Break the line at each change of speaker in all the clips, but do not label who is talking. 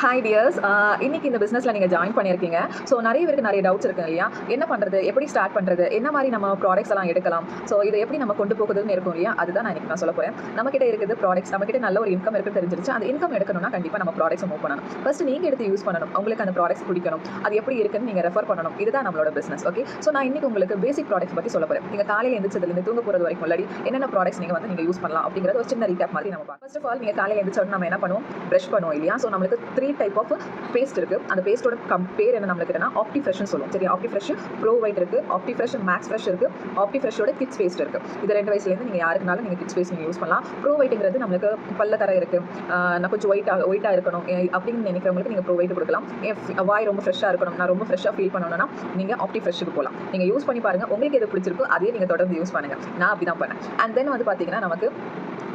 Hi tears, இன்னைக்கு இந்த பிஸ்னஸில் நீங்கள் ஜாயின் பண்ணியிருக்கீங்க. ஸோ நிறைய பேருக்கு நிறைய டவுட்ஸ் இருக்குங்க இல்லையா? என்ன பண்ணுறது, எப்படி ஸ்டார்ட் பண்ணுறது, என்ன மாதிரி நம்ம ப்ராடக்ட்ஸ் எல்லாம் எடுக்கலாம், ஸோ இதை எப்படி நம்ம கொண்டு போகுதுன்னு இருக்கும் இல்லையா? அதுதான் நான் சொல்ல போகிறேன். நம்மகிட்ட இருக்குது ப்ராடக்ட்ஸ், நம்மகிட்ட நல்ல ஒரு இன்கம் இருக்குன்னு தெரிஞ்சிருச்சு. அந்த இன்கம் எடுக்கணும்னா கண்டிப்பாக நம்ம ப்ராடக்ட்ஸ் மூவ் பண்ணணும். ஃபர்ஸ்ட் நீங்கள் எடுத்து யூஸ் பண்ணணும், உங்களுக்கு அந்த ப்ராடக்ட்ஸ் பிடிக்கணும், அது எப்படி இருக்குன்னு நீங்கள் ரெஃபர் பண்ணணும். இதுதான் நம்மளோட பிஸ்னஸ். ஓகே, ஸோ நான் இன்னைக்கு உங்களுக்கு பேசிக் ப்ராடக்ட்ஸ் பற்றி சொல்ல போகிறேன். நீங்கள் காலையில் எழுந்திரிச்சதுலேருந்து தூங்க போகிறது வரைக்கும் முன்னாடி என்னென்ன ப்ராடக்ட்ஸ் நீங்கள் யூஸ் பண்ணலாம் அப்படிங்கிறது ஒரு சின்ன ரீகேப் மாதிரி நம்ம பார்க்கலாம். ஃபர்ஸ்ட் ஆஃப் ஆல் நீங்கள் காலையில் எழுந்திரிச்ச நம்ம என்ன பண்ணுவோம், ப்ரஷ் பண்ணுவோம் இல்லையா? ஸோ நம்மளுக்கு 3 டைப் ஆஃப் பேஸ்ட் இருக்கு. அந்த பேஸ்டோட பேர் என்ன நம்மளுக்குன்னா ஆப்டி ஃப்ரெஷ்னு சொல்லுவோம். சரி, ஆப்டி ஃப்ரெஷ் ப்ரோ ஒயிட் இருக்கு, ஆப்டி ஃப்ரெஷ் மேக்ஸ் ஃப்ரெஷ் இருக்கு, ஆப்டி ஃப்ரெஷோட கிட்ஸ் பேஸ்ட் இருக்கு. இது 2 வயசுலேருந்து நீங்கள் யாருக்குனாலும் நீங்கள் கிட்ஸ் பேஸ்ட் நீங்கள் யூஸ் பண்ணலாம். ப்ரோ ஒயிட்ங்கிறது நம்மளுக்கு பல்ல கரை இருக்கு, நான் கொஞ்சம் ஒயிட்டாக இருக்கணும் அப்படின்னு நினைக்கிறவங்களுக்கு நீங்கள் ப்ரோ ஒயிட் கொடுக்கலாம். வாய் ரொம்ப ஃப்ரெஷ்ஷாக இருக்கணும், நான் ரொம்ப ஃப்ரெஷ்ஷாக ஃபீல் பண்ணணும்னா நீங்கள் ஆப்டி ஃப்ரெஷ்ஷுக்கு போகலாம். நீங்கள் யூஸ் பண்ணி பாருங்க, உங்களுக்கு எது பிடிச்சிருக்கோ அதே நீங்கள் தொடர்ந்து யூஸ் பண்ணுங்க. நான் அப்படி தான் பண்ணேன். அண்ட் தென் பார்த்தீங்கன்னா நமக்கு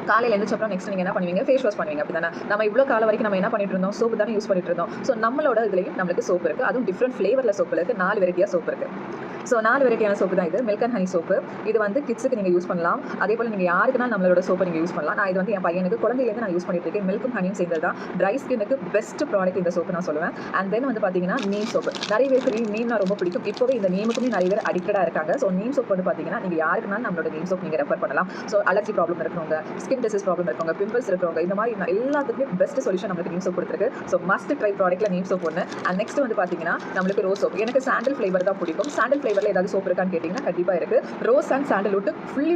காலையில் எழுந்திரிச்சப்பறம் நெக்ஸ்ட் நீங்கள் என்ன பண்ணுவீங்க, ஃபேஸ் வாஷ் பண்ணுவீங்க. அப்படி தானே நம்ம இவ்வளோ காலம் வரைக்கும் நம்ம என்ன பண்ணிட்டு இருந்தோம், சோப்பு தானே யூஸ் பண்ணிட்டு இருந்தோம். ஸோ நம்மளோட இதுலேயும் நம்மளுக்கு சோப்பு இருக்குது, அதுவும் டிஃப்ரெண்ட் ஃப்ளேவரில் சோப்பு இருக்குது. 4 வெரைட்டியாக சோப்பு இருக்குது. ஸோ 4 வெரைட்டியான சோப்பு தான் இது. Milk and honey soap. இது கிட்ஸுக்கு நீங்கள் யூஸ் பண்ணலாம். அதே போல் நீங்கள் யாருக்குனா நம்மளோட சோப்பை நீங்கள் யூஸ் பண்ணலாம். நான் இது என் பையனுக்கு குழந்தையிலேருந்து நான் யூஸ் பண்ணிட்டு இருக்கேன். மில்க்கும் ஹனியும் சேர்ந்தது தான். ட்ரை ஸ்கின்னுக்கு பெஸ்ட் ப்ராடக்ட் இந்த சோப்பு நான் சொல்லுவேன். அண்ட் தென் பார்த்தீங்கன்னா நீம் சோப்பு. நிறைய பேருக்கு நீம்னா ரொம்ப பிடிக்கும். இப்போவே இந்த நீமுக்குமே நிறைய பேர் அடிக்டடாக இருக்காங்க. ஸோ நீம் சோப் பார்த்தீங்கன்னா நீங்கள் யாருக்குனா நம்மளோட நீம் சோப் நீங்கள் ரெஃபர் பண்ணலாம். ஸோ அலர்ஜி ப்ராப்ளம் இருக்கிறவங்க, ஸ்கின் டிசீஸ் ப்ராப்ளம் இருக்கிறவங்க, பிம்பிள்ஸ் இருக்கிறவங்க, இந்த மாதிரி எல்லாத்துக்குமே பெஸ்ட் சொல்யூஷன் நம்மளுக்கு நீம் சோப் கொடுத்துருக்கு. ஸோ மஸ்ட் ட்ரை ப்ராடக்ட்ல நீம் சோப் ஒன்று. அண்ட் நெக்ஸ்ட் பார்த்தீங்கன்னா நம்மளுக்கு ரோஸ் சோப். எனக்கு சாண்டல் ஃப்ளேவர் தான் பிடிக்கும். சாண்டல் ஃப்ளேவரில் ஏதாவது சோப் இருக்கான்னு கேட்டிங்கன்னா கண்டிப்பாக இருக்குது. Rose and sandalwood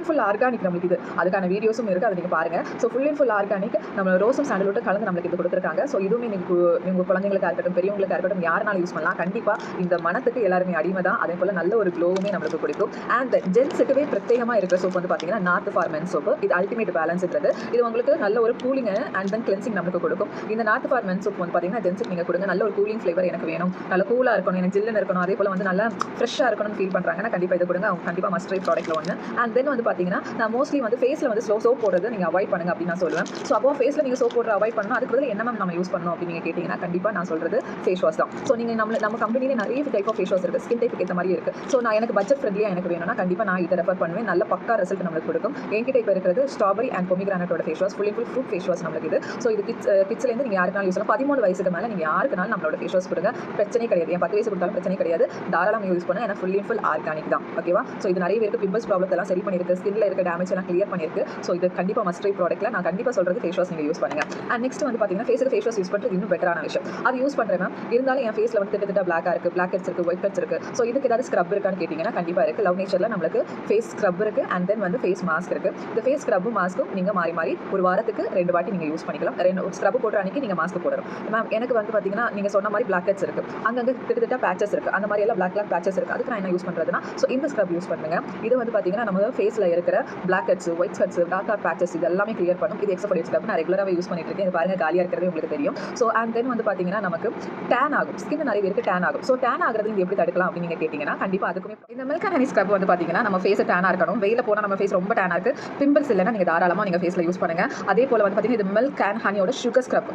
full organic நம்மளுக்கு இது. அதுக்கான வீடியோஸும் இருக்குது, அதை நீங்கள் பாருங்கள். ஸோ ஃபுல் ஆர்கானிக் நம்ம ரோஸும் சாண்டல்வுட் கலந்து நம்மளுக்கு இது கொடுத்துருக்காங்க. ஸோ இதுவுமே நீங்கள் குழந்தைங்களுக்காக இருக்கட்டும், பெரியவங்களுக்காக இருக்கட்டும், யாருனாலும் யூஸ் பண்ணலாம். கண்டிப்பாக இந்த மனத்துக்கு எல்லாருமே அடிமை தான். அதே போல் நல்ல ஒரு க்ளோவுமே நம்மளுக்கு கொடுக்கும். அண்ட் ஜென்ஸுக்குவே பிரத்யேகமாக இருக்கிற சோப் பார்த்தீங்கன்னா நார்த் ஃபார் மென் சோப்பு. இது அல்டிமேட் பேலன்ஸ்ன்றது. இது உங்களுக்கு நல்ல ஒரு கூலிங் அண்ட் தென் கிளென்சிங் நமக்கு கொடுக்கும். இந்த நார்த் ஃபார் மென் சோப் பார்த்தீங்கன்னா ஜென்ஸுக்கு நீங்கள் கொடுங்க. நல்ல ஒரு கூலிங் ஃப்ளேவர் எனக்கு வேணும், நல்ல கூலாக இருக்கணும், எனக்கு ஜில்லுன்னு இருக்கணும், அதே போல் நல்லா ஃப்ரெஷ்ஷாக இருக்கணும்னு ஃபீல் பண்ணுறாங்கன்னா கண்டிப்பாக இது கொடுங்க. அவங்க கண்டிப்பாக மஸ்ட் ட்ரை ப்ராடக்ட்ல ஒன்று. அண்ட் தென் பார்த்தீங்கன்னா நான் மோஸ்ட்லி ஃபேஸில் ஸ்லோ சோப் போடுறது நீங்கள் அவாய்ட் பண்ணுங்க அப்படின்னு நான் சொல்லுவேன். ஸோ அப்போ ஃபேஸில் நீங்கள் சோப் போடுற அவாய்ட் பண்ணணும். அதுக்கு பதில் என்ன நம்ம யூஸ் பண்ணணும் அப்படின்னு நீங்கள் கேட்டிங்கன்னா கண்டிப்பாக நான் சொல்கிறது ஃபேஸ் வாஷ் தான். ஸோ நீங்கள் நம்ம கம்பெனிலே நிறைய டைப் ஆஃப் ஃபேஸ் வாஷ் இருக்குது, ஸ்கின் டைப்புக்கு ஏற்ற மாதிரி இருக்குது. ஸோ நான் எனக்கு பட்ஜெட் ஃப்ரெண்ட்லியாக எனக்கு வேணும்னா கண்டிப்பாக நான் இதை ரெஃபர் பண்ணுவேன். நல்ல பக்கா ரிசல்ட் நம்மளுக்கு கொடுக்கும். என்கிட்ட இப்போ இருக்கிறது ஸ்ட்ராபெரி அண்ட் பொமிகிரானட்டோட face wash, full fruit face wash நம்மளுக்கு இது. ஸோ இது கிட்ஸ்லேருந்து நீங்கள் யாருக்குனாலும் யூஸ் பண்ணலாம். 13 வயசுக்கு மேலே நீங்கள் யாருக்குனாலும் நம்மளோட ஃபேஸ் வாஷ் கொடுங்க, பிரச்சனை கிடையாது. என் 10 வயசு கொடுத்தாலும் பிரச்சனை கிடையாது, தாராளமாக யூஸ் பண்ண. ஏன்னா ஃபுல் ஆர்கானிக் தான். ஓகேவா? ஸோ இது நிறைய பேருக்கு பிம்பிள்ஸ் ப்ராப்ளம் எல்லாம் சரி பண்ணியிருக்கு, ஸ்கின்ல இருக்க டேமேஜ் எல்லாம் கிளியர் பண்ணியிருக்கு. ஸோ இது கண்டிப்பாக மஸ்ட் ட்ரை ப்ராடக்ட்ல நான் கண்டிப்பாக சொல்கிறது ஃபேஸ் வாஷ் நீங்கள் யூஸ் பண்ணுங்க. அண்ட் நெக்ஸ்ட் பார்த்தீங்கன்னா ஃபேஸுக்கு ஃபேஸ் வாஷ் யூஸ் பண்ணுறது இன்னும் பெட்டரான விஷயம். அது யூஸ் பண்ணுறேன் மேம், இருந்தாலும் என் ஃபேஸில் திட்ட பிளாக்காக இருக்குது, பிளாக் ஹெட்ஸ் இருக்குது, ஒயிட் ஹெட்ஸ் இருக்குது. ஸோ இதுக்கு ஏதாவது ஸ்க்ரப் இருக்கான்னு கேட்டிங்கன்னா கண்டிப்பாக இருக்குது. லவ் நேச்சரில் நம்மளுக்கு ஃபேஸ் ஸ்க்ரப் இருக்குது. அண்ட் தென் ஃபேஸ் மாஸ்க் இருக்குது. இந்த ஃபேஸ் ஸ்க்ரப்பும் மாஸ்க்கும் நீங்கள் மாறி ஒரு வாரத்துக்கு 2 வாட்டி நீங்கள் யூஸ் பண்ணிக்கலாம். 2 ஸ்க்ரப் போடுற அன்றைக்கி நீங்கள் மாஸ்க் போடணும். மேம் எனக்கு பார்த்தீங்கன்னா நீங்கள் சொன்ன மாதிரி பிளாக் ஹெட்ஸ் இருக்குது, அங்கங்கே கிட்டத்தட்ட பேச்சஸ் இருக்குது, அந்த மாதிரி எல்லாம் பிளாக் பேச்சஸ் இருக்குது. அதுக்கு நான் என்ன யூஸ் பண்ணுறதுனா ஸோ இந்த ஸ்க்ரப் யூஸ் பண்ணுங்க. இது பார்த்தீங்கன்னா நம்ம ஃபேஸில் இருக்கிற black heads, white heads, dark patches இது எல்லாமே கிளியர் பண்ணும். இது எக்ஸஃபோலியேட் ஸ்க்ரப் நான் ரெகுலராக யூஸ் பண்ணிட்டு இருக்கேன். இது பாருங்க காலியாக இருக்கிறது உங்களுக்கு தெரியும். ஸோ அண்ட் தென் பார்த்தீங்கன்னா நமக்கு டேன் ஆகும், ஸ்கின் நிறைய பேருக்கு டேன் ஆகும். ஸோ டேன் ஆகிறது இது எப்படி தடுக்கலாம் அப்படின்னு நீங்கள் கேட்டிங்கன்னா கண்டிப்பாக அதுக்குமே இந்த மில்க் அண்ட் ஹனி ஸ்க்ரப் பார்த்தீங்கன்னா நம்ம ஃபேஸ் டேனாக இருக்கணும். வெயில போனால் நம்ம ஃபேஸ் ரொம்ப டேனாக இருக்குது, பிம்பிள்ஸ் இல்லைன்னா நீங்கள் தாராளமாக நீங்கள் ஃபேஸில் யூஸ் பண்ணுங்க. அதே போல் பார்த்தீங்கன்னா இது மில்க் அண்ட் ஹனியோட சுகர் ஸ்க்ரப்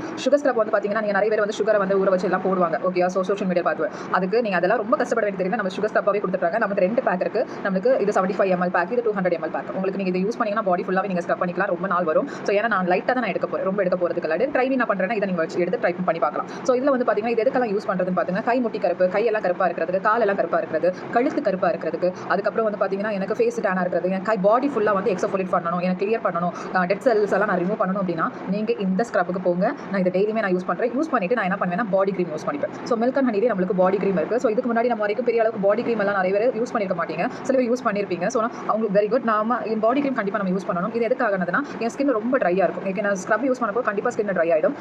பார்த்தீங்கன்னா நீங்கள் நிறைய பேர் சுகரை ஊற வச்சு எல்லாம் போடுவாங்க. ஓகே, சோஷியல் மீடியா பார்த்து அதுக்கு நீங்கள் அதெல்லாம் ரொம்ப கஷ்டப்பட வேண்டியது தெரியல. நம்ம சுகர் ஸ்க்ரப்பாகவே கொடுத்துருக்காங்க. நமக்கு 2 பேக் இருக்குது. நமக்கு இது 75 ml பேக், இது 200 ml பேக். உங்களுக்கு நீங்கள் இதை யூஸ் பண்ணிங்கன்னா பாடி ஃபுல்லாகவே நீங்கள் ஸ்க்ரப் பண்ணிக்கலாம், ரொம்ப நாள் வரும். ஸோ ஏன்னா நான் லைட்டாக தான் நான் எடுக்க போகிறேன், ரொம்ப எடுக்க போகிறதுக்கு இல்லை. ட்ரை நான் பண்ணுறேன்னா இதை நீங்கள் எடுத்து ட்ரை பண்ணி பார்க்கலாம். ஸோ இதில் பார்த்தீங்கன்னா இது எதுக்கெல்லாம் யூஸ் பண்ணுறதுன்னு பார்த்தீங்கன்னா கை முட்டி கருப்பு, கையெல்லாம் கருப்பாக இருக்கிறதுக்கு, காலெல்லாம் கருப்பாக இருக்கிறது, கழுத்து கருப்பாக இருக்கிறதுக்கு, அதுக்கப்புறம் பார்த்தீங்கன்னா எனக்கு ஃபேஸ் டேனாக இருக்கிறது, என் கை பாடி ஃபுல்லாக எக்ஸஃபோலியேட் பண்ணணும், எனக்கு கிளியர் பண்ணணும், டெட் செல்ஸ் எல்லாம் நான் ரிமூவ் பண்ணணும் அப்படின்னா நீங்கள் இந்த ஸ்க்ரப்புக்கு போங்க. நான் இதை டெய்லியுமே நான் யூஸ் பண்ணுறேன். யூஸ் பண்ணிட்டு நான் என்ன பண்ணுவேன்னா பாடி க்ரீம் யூஸ் பண்ணிப்பேன். ஸோ மில்க் அண்ட் ஹனிலே நம்மளுக்கு பாடி க்ரீம் இருக்குது. ஸோ இதுக்கு முன்னாடி நம்ம வரைக்கும் பெரிய அளவுக்கு பாடி க்ரீம் எல்லாம் நிறைய பேர் யூஸ் பண்ணிருக்க மாட்டீங்க, சில பேர் யூஸ் பண்ணியிருப்பீங்க. ஸோ அவங்களுக்கு வெரி குட். நாம என் பாடி க்ரீம் கண்டிப்பாக நம்ம யூஸ் பண்ணணும். இது எதுக்காகனா என் ஸ்கின் ரொம்ப ட்ரையாக இருக்கும். எனக்கு நான் ஸ்க்ரப் யூஸ் பண்ணப்போ கண்டிப்பாக ஸ்கின் ட்ரை ஆகிடும்.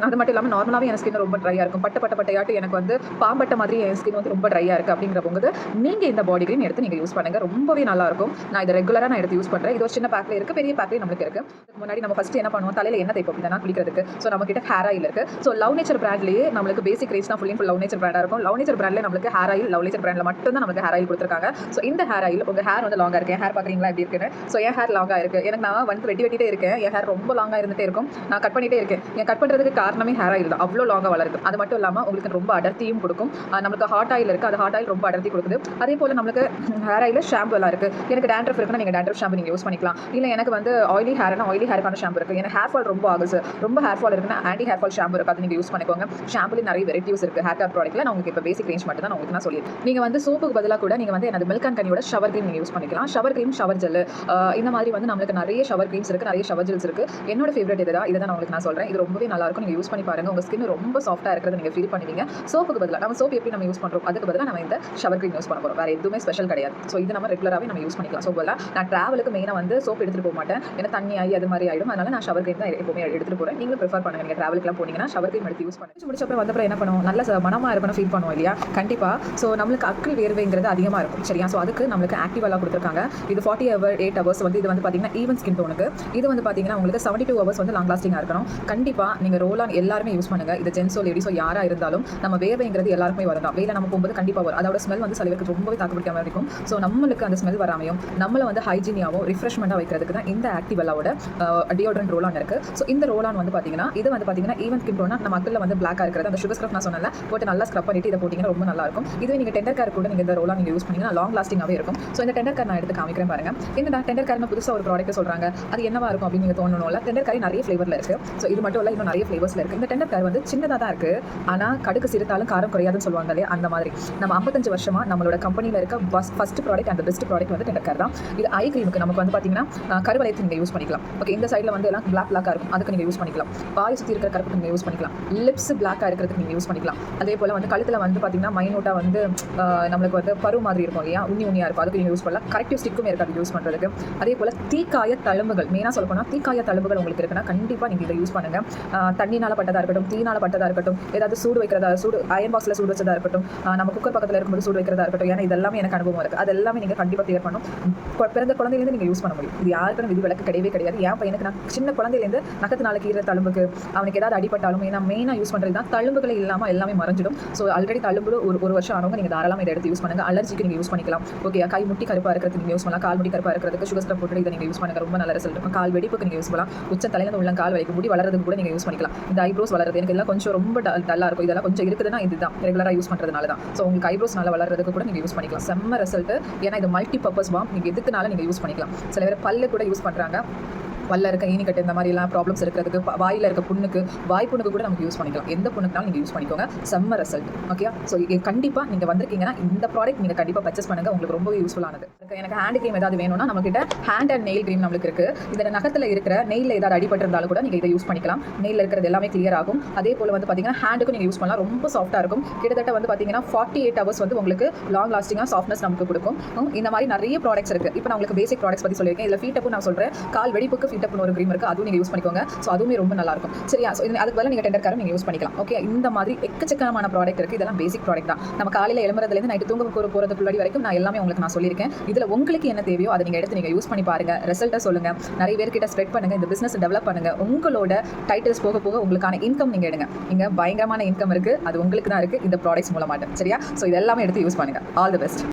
அது மட்டும் இல்லாமல் நார்மலாகவே என் ஸ்கின் ரொம்ப ட்ரையாக இருக்கும். பட்டையாட்டு எனக்கு பாம்பட்ட மாதிரி என் ஸ்கின் ரொம்ப ட்ரையாக இருக்குது. அப்படிங்கிறவங்க நீங்கள் இந்த பாடி க்ரீம் எடுத்து நீங்கள் யூஸ் பண்ணுங்கள், ரொம்பவே நல்லாயிருக்கும். நான் இதை ரெகுலராக நான் எடுத்து யூஸ் பண்ணுறேன். இது ஒரு சின்ன பேக்கில் இருக்குது, பெரிய பேக்கில் நம்மளுக்கு இருக்குது. இதுக்கு முன்னாடி நம்ம ஃபஸ்ட்டு என்ன பண்ணுவோம், தலையில் என்ன தைப்போம் இதெல்லாம் குளிக்கிறதுக்கு. ஸோ நம்ம கிட்ட ஹேர் ஆயில் இருக்குது. ஸோ லவ் நேச்சர் பிராண்ட்லேயே நம்மளுக்கு பேசிக் ரேஞ்ச் தான் ஃபுல் லவ் நேச்சர் பிராண்டாக இருக்கும். லவ் நேச்சர் பிராண்ட்லேயே நம்மளுக்கு ஹேர் ஆயில் லவ் நேச்சர் பிராண்டில் மட்டும் மட்டும் தான் நமக்கு ஹேர் ஆயில் கொடுத்துருக்காங்க. ஸோ இந்த ஹேர் ஆயில் உங்கள் ஹேர் வந்து லாங்காக இருக்குது, ஹேர் பார்க்குறீங்களா எப்படி இருக்குன்னு. ஸோ என் ஹேர் லாங்காக இருக்குது, எனக்கு நான் வந்து வெட்டிட்டே இருக்கேன், என் ஹேர் ரொம்ப லாங்காக இருந்துகிட்டே இருக்கும், நான் கட் பண்ணிகிட்டே இருக்கேன். என் கட் பண்ணுறதுக்கு காரணமே ஹேர் ஆயில் தான், அவ்வளோ லாங்காக வளருது. அது மட்டும் இல்லாமல் உங்களுக்கு ரொம்ப அடர்த்தியும் கொடுக்கும். நம்மளுக்கு ஹாட் ஆயில் இருக்குது, அது ஹாட் ஆயில் ரொம்ப அடர்த்தி கொடுக்குது. அதே போல் நம்மளுக்கு ஹேர் ஆயில் ஷாம்பு எல்லாம் இருக்குது. எனக்கு டேண்ட்ரஃப் இருக்குன்னா நீங்கள் டேண்ட்ரஃப் ஷாம்பு நீங்கள் யூஸ் பண்ணிக்கலாம். இல்லை எனக்கு வந்து ஆயிலி ஹேருக்கான ஷாம்பு இருக்குது. எனக்கு ஹேர் ஃபால் ரொம்ப ஆகுது, ரொம்ப ஹேர் ஃபால் இருக்குன்னா ஆன்டி ஹேர் ஃபால் ஷாம்பு இருக்குது, அது நீங்கள் யூஸ் பண்ணிக்கோங்க. ஷாம்புல நிறைய வெரைட்டிஸ் இருக்குது. ஹேர் கேர் ப்ராடக்ட்டில் நான் உங்களுக்கு இப்போ பேசிக் ரேஞ்ச் மட்டும் தான் நான் உங்களுக்கு நான் சொல்லியிருக்கேன். நீங்கள் வந்து சோப்புக்கு பதிலாக கூட நீங்கள் வந்து எனது மில்க் அண்ட் கனியோட ஷவர் க்ரீம் நீங்கள் யூஸ் பண்ணிக்கலாம். ஷவர் க்ரீம், ஷவர் ஜெல், இந்த மாதிரி வந்து நம்மளுக்கு நிறைய ஷவர் க்ரீம்ஸ் இருக்குது, நிறைய ஷவர் ஜெல்ஸ் இருக்குது. என்னோட ஃபேவரட் இதை தான் நான் உங்களுக்கு நான் சொல்கிறேன். இது ரொம்பவே நல்லாயிருக்கும், நீங்கள் யூஸ் பண்ணி பாருங்கள். உங்கள் ஸ்கின் ரொம்ப சாஃப்ட்டாக இருக்கிறத நீங்கள் ஃபீல் பண்ணுவீங்க. சோப்புக்கு பதிலாக நம்ம சோப் எப்படி நம்ம யூஸ் பண்ணுறோம், அதுக்கு பதிலாக நம்ம இந்த ஷவர் க்ரீம் யூஸ் பண்ண போகிறோம். வேறு எதுவுமே ஸ்பெஷல் கிடையாது. ஸோ இது நம்ம ரெகுலராகவே நம்ம யூஸ் பண்ணிக்கலாம். ஸோ போல நான் ட்ராவலுக்கு மெயினாக வந்து சோப் எடுத்துகிட்டு போக மாட்டேன், ஏன்னா தண்ணி ஆகி அது மாதிரி ஆகிடும். அதனால் நான் ஷவர் க்ரீம் தான் எப்பவுமே எடுத்துகிட்டு போகிறேன். நீங்களும் ப்ரிஃபர் பண்ணுங்கள். நீங்கள் ட்ராவலுக்குலாம் போனீங்கன்னா ஷவர் க்ரீம் எடுத்து யூஸ் பண்ணுங்க. முடிச்சப்பறம் வந்தப்பறம் என்ன பண்ணுவோம், நல்ல மனமாக இருக்கணும், ஃபீல் பண்ணுவோம் இல்லையா? கண்டிப்பாக. ஸோ நம்மளுக்கு அக்கள் வேர்வைங்கிறது அதிகமாக இருக்கும், சரியா? ஸோ அதுக்கு நம்மளுக்கு ஆக்டிவெல்லாம் கொடுத்துருக்காங்க. இது 48 ஹவர்ஸ் வந்து இது வந்து பார்த்தீங்கன்னா ஈவன் ஸ்கின் டோனுக்கு. இது வந்து பார்த்தீங்கன்னா உங்களுக்கு 72 ஹவர்ஸ் வந்து லாங் லாஸ்டிங்காக இருக்கணும். கண்டிப்பாக நீங்கள் ரோல் ஆன் எல்லாருமே யூஸ் பண்ணுங்கள். இது ஜென்ஸோ லேடிஸோ யாராக இருந்தாலும் நம்ம வேர்வைங்கிறது எல்லாருக்குமே வரும் தான். வெயில நம்ம போகும்போது கண்டிப்பாக வரும். அதோட ஸ்மெல் வந்து சிலருக்கு ரொம்பவே தாக்குப்பிடிக்காம இருக்கும். ஸோ நம்மளுக்கு அந்த ஸ்மெல் வராமையும் நம்மளை வந்து ஹைஜீனியாகவும் ரிஃப்ரெஷ்மெண்ட்டாக வைக்கிறதுக்கு தான் இந்த ஆக்டிவெல்லாவோட டியோட்ரண்ட் ரோல் ஆன் இருக்குது. ஸோ இந்த ரோல் ஆன் வந்து பார்த்தீங்கன்னா இது வந்து பார்த்தீங்கன்னா ஈவன் ஸ்கின் டோனா நம்ம அக்கில் வந்து பிளாக்காக இருக்கிறது அந்த சுகர் ஸ்க்ரப் நான் சொன்னல போட்டு நல்லா ஸ்க்ரப் பண்ணிட்டு இதை போட்டிங்கன்னா ரொம்ப நல்லா இருக்கும். இதுவே நீங்கள் டெண்டர் கேர் கூட நீங்கள் இந்த ரோல் ஆன் நீங்கள் யூஸ் பண்ணிங்கன்னா லாங் லாஸ்டிங்காகவே இருக்கும். ஸோ இந்த டெண்டர் கேர் நான் எடுத்து காமிக்கிறேன் பாருங்க. என்னடா டெண்டர் கேர்னு புதுசாக ஒரு ப்ராடக்ட் சொல்கிறாங்க, அது என்னவா இருக்கும் அப்படின்னு நீங்கள் தோணணும்ல. டெண்டர் கேர் நிறைய ஃப்ளேவரில் இருக்குது. ஸோ இது மட்டும் இல்லை, இன்னும் நிறைய ஃப்ளேவர்ஸில் இருக்குது. இந்த டெண்டர் கேர் வந்து சின்னதாக தான் இருக்குது, ஆனால் கடுக்கு சிறுத்தாலும் காரம் குறையாதுன்னு சொல்லுவாங்க இல்லையா, அந்த மாதிரி. நம்ம 55 வருஷமாக நம்மளோட கம்பெனியில் இருக்க first product and best product வந்து டெண்டர் கேர் தான். இது ஐ க்ரீமுக்கு நமக்கு வந்து பார்த்தீங்கன்னா கருவளையத்துக்கு நீங்கள் யூஸ் பண்ணிக்கலாம். ஓகே, இந்த சைடில் வந்து எல்லாம் பிளாக்காக இருக்கும், அதுக்கு நீங்கள் யூஸ் பண்ணிக்கலாம். வாய் சுற்றி இருக்கிற கருப்புக்கு நீங்கள் யூஸ் பண்ணிக்கலாம். லிப்ஸ் பிளாக்காக இருக்கிறதுக்கு நீங்கள் யூஸ் பண்ணிக்கலாம். அதே போல் வந்து கழுத்தில் வந்து பார்த்தீங்கன்னா மைனூட்டாக வந்து நம்மளுக்கு வந்து பரு மாதிரி இருக்கும் இல்லையா, உண்ணியாக இருக்கும், அதுக்கு நீங்கள் யூஸ் பண்ணலாம். கரெக்டிவ் ஸ்டிக்கும் இருக்காது யூஸ் பண்ணுறதுக்கு. அதே போல் தீக்காய தழும்புகள், மெயினாக சொல்ல போனால் தீக்காய தழும்புகள் உங்களுக்கு இருக்குன்னா கண்டிப்பாக நீங்கள் இதை யூஸ் பண்ணுங்கள். தண்ணினால் பட்டதாக இருக்கட்டும், தீனால் பட்டதாக இருக்கட்டும், ஏதாவது சூடு வைக்கிறதா, அயன் பாக்ஸில் சூடு வச்சதாக இருக்கட்டும், நம்ம குக்கர் பக்கத்தில் இருக்கும்போது சூடு வைக்கிறதா இருக்கட்டும், ஏன்னா இதெல்லாமே எனக்கு அனுபவம் இருக்குது. அது எல்லாமே நீங்கள் கண்டிப்பாக கிளியர் பண்ணணும். பிறந்த குழந்தையிலேருந்து நீங்கள் யூஸ் பண்ண முடியும். இது யாருக்கும் விதி விலக்கு கிடையவே கிடையாது. என் பையனுக்கு நான் சின்ன குழந்தையிலேருந்து நகத்தினால கீரை தழும்புக்கு அவனுக்கு ஏதாவது அடிப்பட்டாலும் ஏன்னா மெயினாக யூஸ் பண்ணுறது தான் தழும்புகளை இல்லாமல் எல்லாமே மறைஞ்சிடும். ஸோ ஆல்ரெடி தழும்பு ஒரு வருஷம் ஆனவங்க நீங்கள் தாராளமாக இதை எடுத்து யூஸ் பண்ணுங்கள். அலர்ஜிக்கு நீங்கள் யூஸ் பண்ணிக்கலாம். ஓகே, கை முட்டி கருப்பாக இருக்கிறதுக்கு நீங்கள் யூஸ் பண்ணலாம். கால் முட்டி கருப்பாக இருக்கிறதுக்கு சுகர் ஸ்க்ரப் போட்டு இதை நீங்கள் யூஸ் பண்ணுங்கள், ரொம்ப நல்ல ரிசல்ட் இருக்கும். கால் வெடிப்புக்கு நீங்கள் யூஸ் பண்ணலாம். உச்ச தலையில உள்ள கால் வலிக்கு முடி வளர்றதுக்கு கூட நீங்கள் யூஸ் பண்ணிக்கலாம். இந்த ஐப்ரோஸ் வளர்றது எனக்கு எல்லாம் கொஞ்சம் ரொம்ப டல்லாக இருக்கும், இதெல்லாம் கொஞ்சம் இருக்குதுன்னா இதுதான் ரெகுலராக யூஸ் பண்ணுறதுனால தான். ஸோ உங்களுக்கு ஐப்ரோஸ் நல்லா வளர்றதுக்கு கூட நீங்கள் யூஸ் பண்ணிக்கலாம். செம்ம ரிசல்ட். ஏன்னா இது மல்டி பர்பஸ் பாம், நீங்கள் எதுக்குனால நீங்கள் யூஸ் பண்ணிக்கலாம். சில பேர் பல்லு கூட யூஸ் பண்ணுறாங்க, பல்ல இருக்க ஈனிக்கட்டு இந்த மாதிரிலாம் ப்ராப்ளம்ஸ் இருக்கிறதுக்கு, வாயில் இருக்க புண்ணுக்கு, வாய்ப்புண்ணுக்கு கூட நமக்கு யூஸ் பண்ணிக்கலாம். எந்த புண்ணுக்குனாலும் நீங்கள் யூஸ் பண்ணிக்கோங்க. செம்ம ரிசல்ட். ஓகே, ஸோ கண்டிப்பாக நீங்கள் வந்திருக்கீங்கன்னா இந்த ப்ராடக்ட் நீங்கள் கண்டிப்பாக பர்ச்சேஸ் பண்ணுங்கள், உங்களுக்கு ரொம்பவே யூஸ்ஃபுல்லானது. எனக்கு ஹேண்ட் க்ரீம் ஏதாவது வேணும்னா நம்மகிட்ட ஹேண்ட் அண்ட் நெயில் க்ரீம் நம்மளுக்கு இருக்குது. இதில் நகத்தில் இருக்கிற நெயில் ஏதாவது அடிபட்டிருந்தாலும் கூட நீங்கள் இதை யூஸ் பண்ணிக்கலாம். நெயில் இருக்கிறது எல்லாமே கிளியர் ஆகும். அதே போல் வந்து பார்த்தீங்கன்னா ஹேண்டுக்கும் நீங்கள் யூஸ் பண்ணலாம், ரொம்ப சாஃப்ட்டாக இருக்கும். கிட்டத்தட்ட வந்து பார்த்தீங்கன்னா 48 ஹவர்ஸ் வந்து உங்களுக்கு லாங் லாஸ்டிங்காக சாஃப்ட்னஸ் நமக்கு கொடுக்கும். இந்த மாதிரி நிறைய ப்ராடக்ட்ஸ் இருக்குது. இப்போ நான் உங்களுக்கு பேசிக் ப்ராடக்ட்ஸ் பற்றி சொல்லியிருக்கேன். இதில் ஃபீட்டப்பும் நான் சொல்கிறேன், கால் வெடிப்புக்கு ஃபீட்டப்னு ஒரு க்ரீம் இருக்குது, அதுவும் நீங்கள் யூஸ் பண்ணிக்கோங்க. ஸோ அதுவுமே ரொம்ப நல்லா இருக்கும், சரியா? ஸோ அதுக்கு பதிலாக நீங்கள் டெண்டர் காரம் நீங்கள் யூஸ் பண்ணிக்கலாம். ஓகே, இந்த மாதிரி எக்கச்சக்கமான ப்ராடக்ட் இருக்குது. இதெல்லாம் பேசிக் ப்ராடக்ட் தான். நம்ம காலையில் எழும்புறதுலேருந்து நைட்டு தூங்க போகிறதுக்குள்ளாடி வரைக்கும் நான் எல்லாமே உங்களுக்கு நான் சொல்லியிருக்கேன். இதில் உங்களுக்கு என்ன தேவையோ அதை நீங்கள் எடுத்து நீங்கள் யூஸ் பண்ணி பாருங்கள், ரிசல்ட்டை சொல்லுங்கள், நிறைய பேர்கிட்ட ஸ்ப்ரெட் பண்ணுங்கள், இந்த பிஸ்னஸ் டெவலப் பண்ணுங்கள். உங்களோட டைட்டில்ஸ் போக போக உங்களுக்கான இன்கம் நீங்கள் எடுங்க. இங்கே பயங்கரமான இன்கம் இருக்குது, அது உங்களுக்கு தான் இருக்குது இந்த ப்ராடக்ட்ஸ் மூலமாக, சரியா? ஸோ இது எல்லாமே எடுத்து யூஸ் பண்ணுங்கள். All the best.